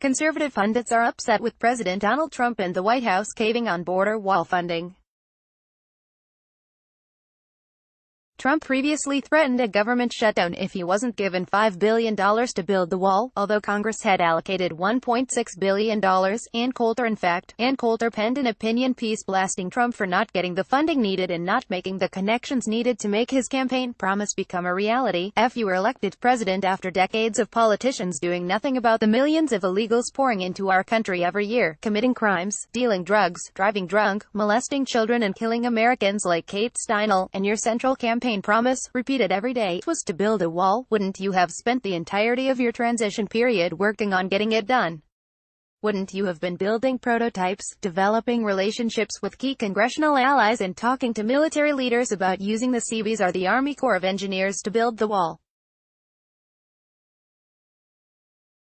Conservative pundits are upset with President Donald Trump and the White House caving on border wall funding. Trump previously threatened a government shutdown if he wasn't given $5 billion to build the wall, although Congress had allocated $1.6 billion. Ann Coulter penned an opinion piece blasting Trump for not getting the funding needed and not making the connections needed to make his campaign promise become a reality. You were elected president after decades of politicians doing nothing about the millions of illegals pouring into our country every year, committing crimes, dealing drugs, driving drunk, molesting children and killing Americans like Kate Steinle, and your central campaign promise, repeated every day, was to build a wall. Wouldn't you have spent the entirety of your transition period working on getting it done? Wouldn't you have been building prototypes, developing relationships with key congressional allies and talking to military leaders about using the Seabees or the Army Corps of Engineers to build the wall?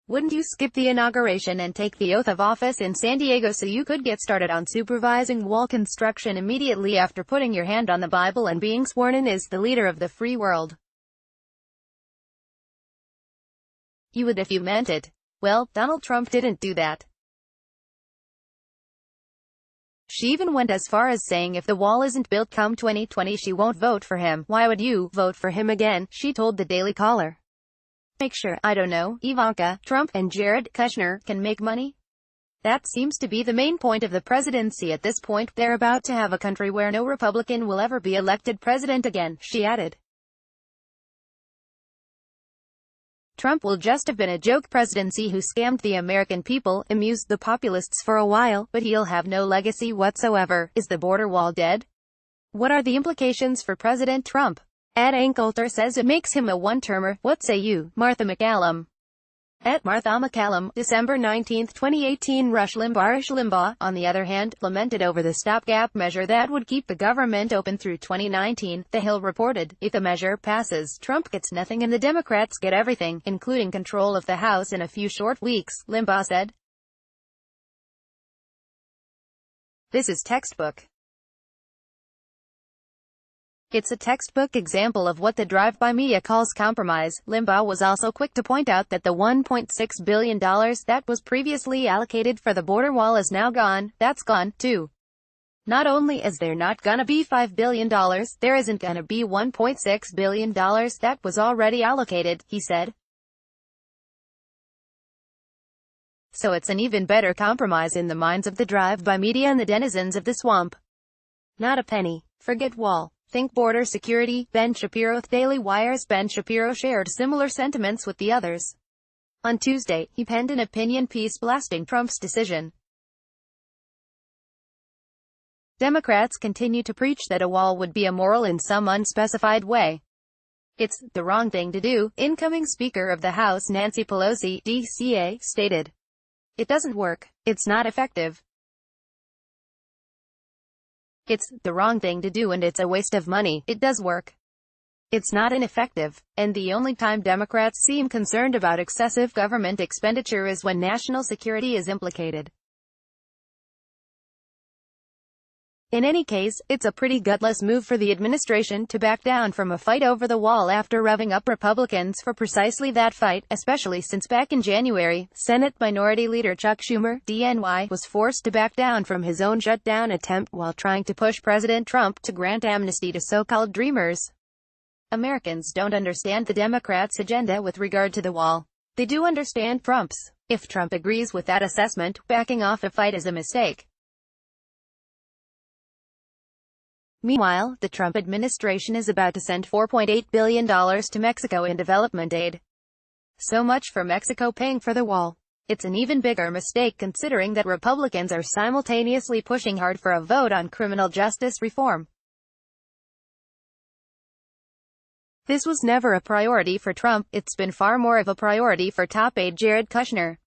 Wouldn't you skip the inauguration and take the oath of office in San Diego so you could get started on supervising wall construction immediately after putting your hand on the Bible and being sworn in as the leader of the free world? You would if you meant it. Well, Donald Trump didn't do that. She even went as far as saying if the wall isn't built come 2020 she won't vote for him. Why would you vote for him again? She told the Daily Caller. Make sure, I don't know, Ivanka, Trump, and Jared Kushner can make money? That seems to be the main point of the presidency at this point. They're about to have a country where no Republican will ever be elected president again, she added. Trump will just have been a joke presidency who scammed the American people, amused the populists for a while, but he'll have no legacy whatsoever. Is the border wall dead? What are the implications for President Trump? Ann Coulter says it makes him a one-termer. What say you, Martha McCallum? At Martha McCallum, December 19, 2018. Rush Limbaugh, on the other hand, lamented over the stopgap measure that would keep the government open through 2019. The Hill reported, if the measure passes, Trump gets nothing and the Democrats get everything, including control of the House in a few short weeks, Limbaugh said. This is textbook. It's a textbook example of what the drive-by media calls compromise. Limbaugh was also quick to point out that the $1.6 billion that was previously allocated for the border wall is now gone. That's gone, too. Not only is there not gonna be $5 billion, there isn't gonna be $1.6 billion that was already allocated, he said. So it's an even better compromise in the minds of the drive-by media and the denizens of the swamp. Not a penny. Forget wall. Think border security. Ben Shapiro. Daily Wire's Ben Shapiro shared similar sentiments with the others. On Tuesday, he penned an opinion piece blasting Trump's decision. Democrats continue to preach that a wall would be immoral in some unspecified way. It's the wrong thing to do, incoming Speaker of the House Nancy Pelosi, DCA, stated. It doesn't work. It's not effective. It's the wrong thing to do and it's a waste of money. It does work. It's not ineffective. And the only time Democrats seem concerned about excessive government expenditure is when national security is implicated. In any case, it's a pretty gutless move for the administration to back down from a fight over the wall after revving up Republicans for precisely that fight, especially since back in January, Senate Minority Leader Chuck Schumer, DNY, was forced to back down from his own shutdown attempt while trying to push President Trump to grant amnesty to so-called dreamers. Americans don't understand the Democrats' agenda with regard to the wall. They do understand Trump's. If Trump agrees with that assessment, backing off a fight is a mistake. Meanwhile, the Trump administration is about to send $4.8 billion to Mexico in development aid. So much for Mexico paying for the wall. It's an even bigger mistake considering that Republicans are simultaneously pushing hard for a vote on criminal justice reform. This was never a priority for Trump. It's been far more of a priority for top aide Jared Kushner.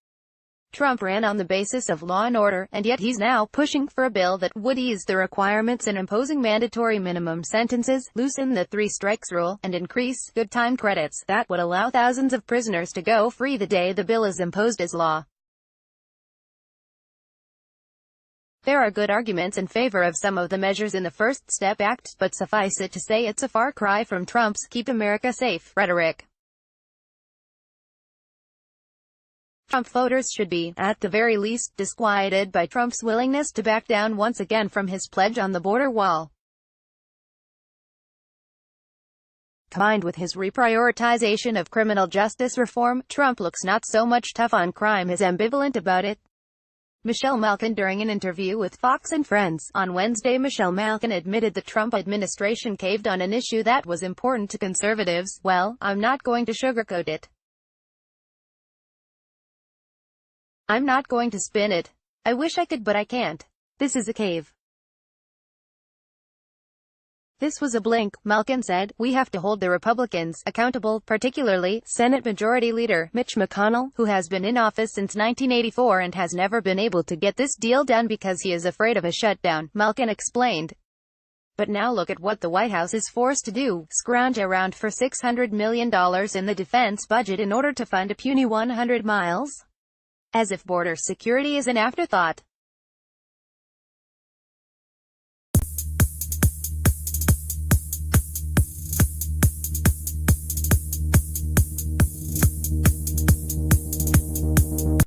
Trump ran on the basis of law and order, and yet he's now pushing for a bill that would ease the requirements in imposing mandatory minimum sentences, loosen the 3 strikes rule, and increase good time credits. That would allow thousands of prisoners to go free the day the bill is imposed as law. There are good arguments in favor of some of the measures in the First Step Act, but suffice it to say it's a far cry from Trump's "Keep America Safe" rhetoric. Trump voters should be, at the very least, disquieted by Trump's willingness to back down once again from his pledge on the border wall. Combined with his reprioritization of criminal justice reform, Trump looks not so much tough on crime as ambivalent about it. Michelle Malkin. During an interview with Fox and Friends on Wednesday, Michelle Malkin admitted the Trump administration caved on an issue that was important to conservatives. "Well, I'm not going to sugarcoat it. I'm not going to spin it. I wish I could, but I can't. This is a cave. This was a blink," Malkin said. "We have to hold the Republicans accountable, particularly Senate Majority Leader Mitch McConnell, who has been in office since 1984 and has never been able to get this deal done because he is afraid of a shutdown," Malkin explained. But now look at what the White House is forced to do: scrounge around for $600 million in the defense budget in order to fund a puny 100 miles? As if border security is an afterthought.